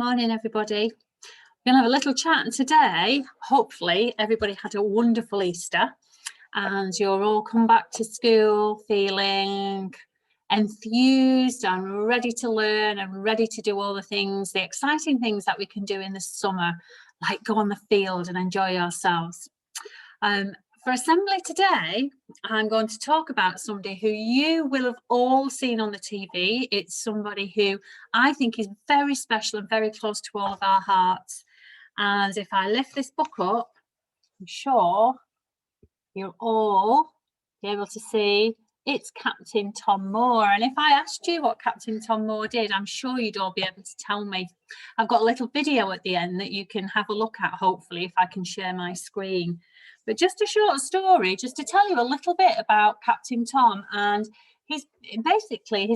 Morning, everybody. We're going to have a little chat today. Hopefully, everybody had a wonderful Easter and you're all come back to school feeling enthused and ready to learn and ready to do all the things, the exciting things that we can do in the summer, like go on the field and enjoy ourselves. For assembly today, I'm going to talk about somebody who you will have all seen on the TV. It's somebody who I think is very special and very close to all of our hearts. And if I lift this book up, I'm sure you'll all be able to see it's Cptn Tom Moore. And if I asked you what Cptn Tom Moore did, I'm sure you'd all be able to tell me. I've got a little video at the end that you can have a look at, hopefully, if I can share my screen. But just a short story, just to tell you a little bit about Cptn Tom and his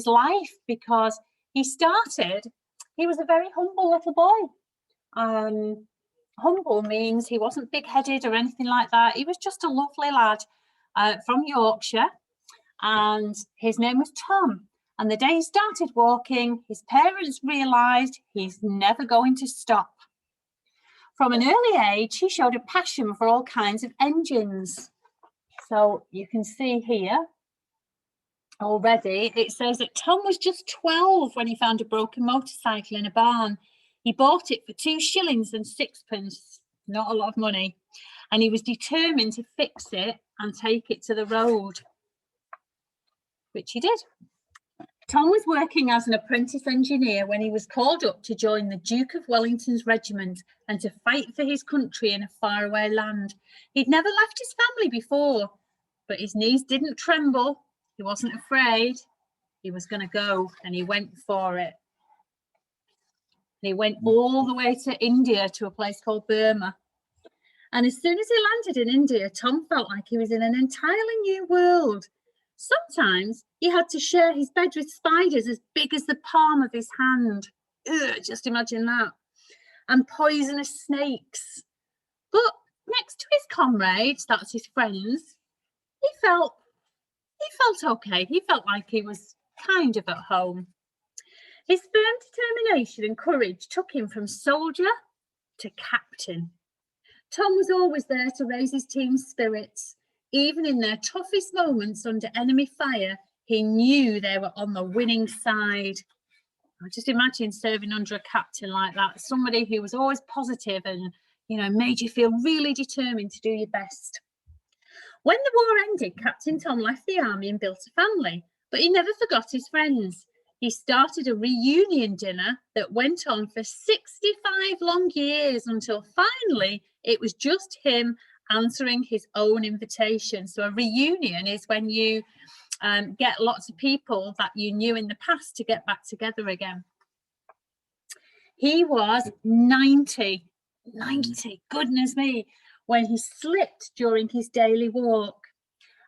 life, because he was a very humble little boy. Humble means he wasn't big-headed or anything like that. He was just a lovely lad from Yorkshire, and his name was Tom. And the day he started walking, his parents realised he's never going to stop. From an early age, he showed a passion for all kinds of engines. So you can see here already, it says that Tom was just 12 when he found a broken motorcycle in a barn. He bought it for 2 shillings and 6pence, not a lot of money. And he was determined to fix it and take it to the road, which he did. Tom was working as an apprentice engineer when he was called up to join the Duke of Wellington's regiment and to fight for his country in a faraway land. He'd never left his family before, but his knees didn't tremble. He wasn't afraid. He was going to go, and he went for it. And he went all the way to India, to a place called Burma. And as soon as he landed in India, Tom felt like he was in an entirely new world. Sometimes he had to share his bed with spiders as big as the palm of his hand. Ugh, just imagine that. And poisonous snakes. But next to his comrades, that's his friends, he felt okay. He felt like he was kind of at home. His firm determination and courage took him from soldier to captain. Tom was always there to raise his team's spirits. Even in their toughest moments under enemy fire, he knew they were on the winning side. I just imagine serving under a captain like that, somebody who was always positive and, made you feel really determined to do your best. When the war ended, Cptn Tom left the army and built a family, but he never forgot his friends. He started a reunion dinner that went on for 65 long years until finally it was just him answering his own invitation. So a reunion is when you get lots of people that you knew in the past to get back together again. He was 90, goodness me, when he slipped during his daily walk.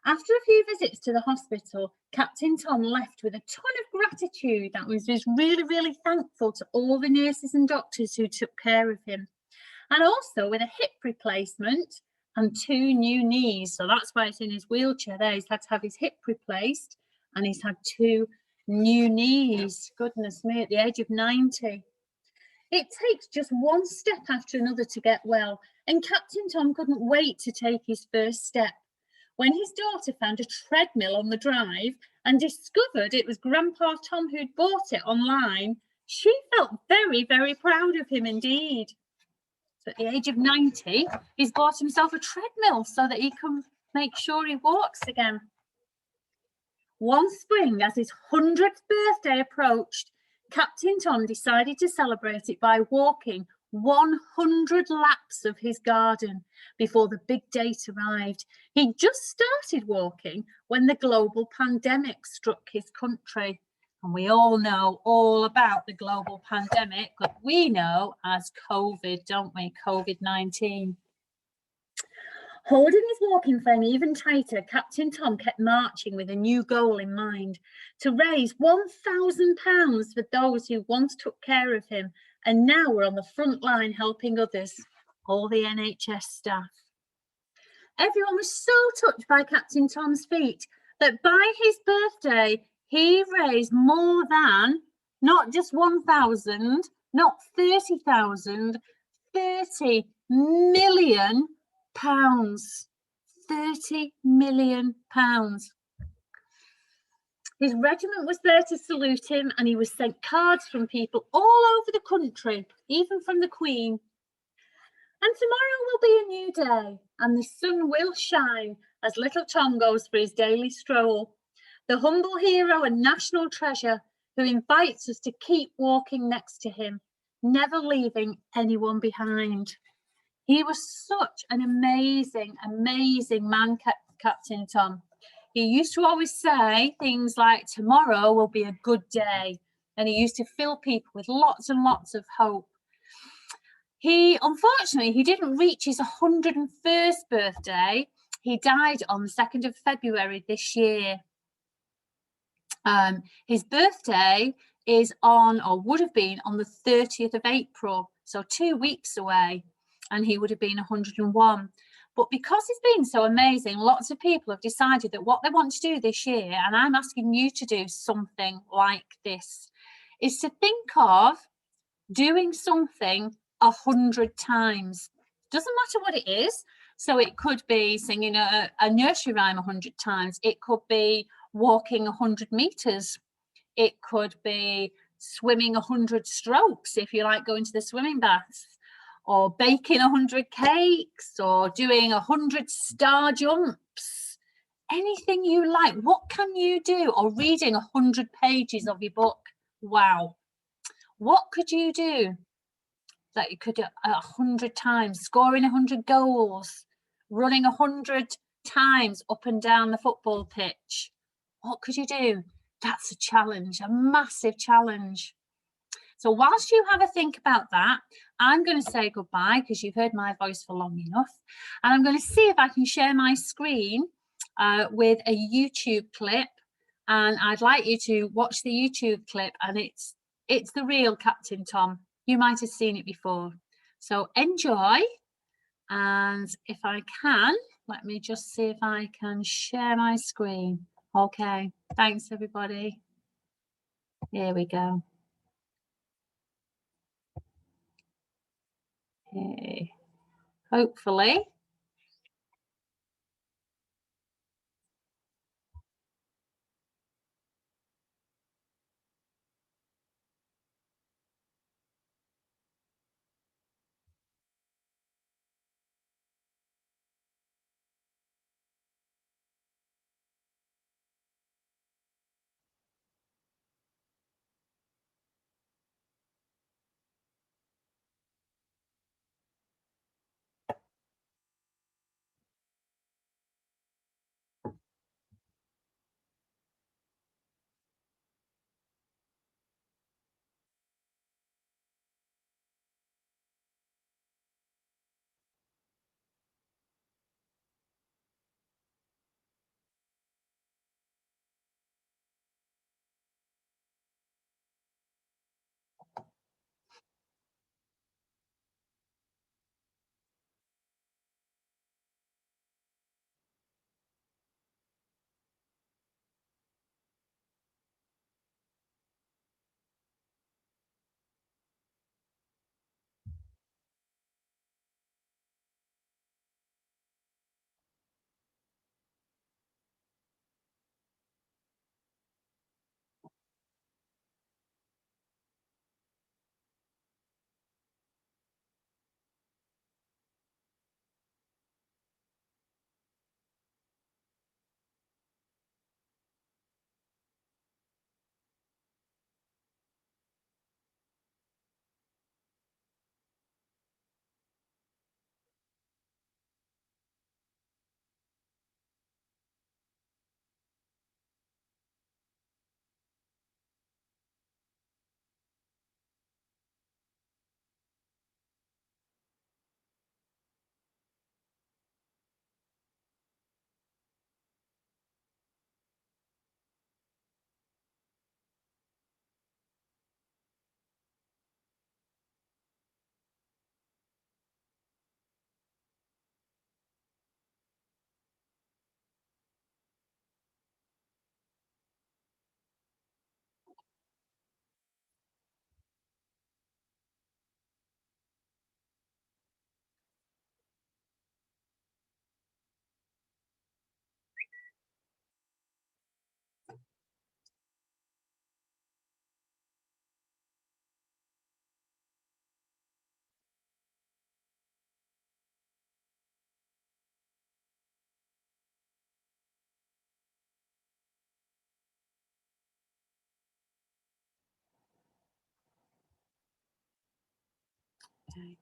After a few visits to the hospital, Cptn Tom left with a ton of gratitude. That was just really, really thankful to all the nurses and doctors who took care of him. And also with a hip replacement and 2 new knees. So that's why it's in his wheelchair there. He's had to have his hip replaced and he's had 2 new knees. Goodness me, at the age of 90. It takes just one step after another to get well. And Cptn Tom couldn't wait to take his first step. When his daughter found a treadmill on the drive and discovered it was Grandpa Tom who'd bought it online, she felt very, very proud of him indeed. So at the age of 90, he's bought himself a treadmill so that he can make sure he walks again. One spring, as his 100th birthday approached, Cptn Tom decided to celebrate it by walking 100 laps of his garden before the big date arrived. He just started walking when the global pandemic struck his country. And we all know all about the global pandemic that we know as COVID, don't we? COVID-19. Holding his walking frame even tighter, Cptn Tom kept marching with a new goal in mind: to raise £1,000 for those who once took care of him and now were on the front line helping others, all the NHS staff. Everyone was so touched by Cptn Tom's feat that by his birthday, he raised more than, not just 1,000, not 30,000, 30 million pounds. 30 million pounds. His regiment was there to salute him, and he was sent cards from people all over the country, even from the Queen. And tomorrow will be a new day, and the sun will shine as little Tom goes for his daily stroll. The humble hero and national treasure who invites us to keep walking next to him, never leaving anyone behind. He was such an amazing, amazing man, Captain Tom. He used to always say things like, tomorrow will be a good day. And he used to fill people with lots and lots of hope. Unfortunately, he didn't reach his 101st birthday. He died on the 2nd of February this year. His birthday is on, or would have been, on the 30th of April, so 2 weeks away, and he would have been 101. But because he's been so amazing, lots of people have decided that what they want to do this year, and I'm asking you to do something like this, is to think of doing something 100 times. Doesn't matter what it is. So it could be singing a nursery rhyme 100 times. It could be walking 100 meters. It could be swimming 100 strokes if you like going to the swimming baths, or baking 100 cakes, or doing 100 star jumps. Anything you like. What can you do? Or reading 100 pages of your book. Wow. What could you do that you could do 100 times? Scoring 100 goals, running 100 times up and down the football pitch. What could you do? That's a challenge, a massive challenge. So whilst you have a think about that, I'm going to say goodbye because you've heard my voice for long enough. And I'm going to see if I can share my screen with a YouTube clip. And I'd like you to watch the YouTube clip, and it's the real Captain Tom. You might have seen it before. So enjoy. And if I can, let me just see if I can share my screen. Okay, thanks everybody. Here we go. Okay. Hopefully. Okay.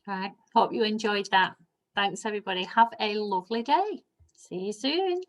Right. Hope you enjoyed that. Thanks, everybody. Have a lovely day. See you soon.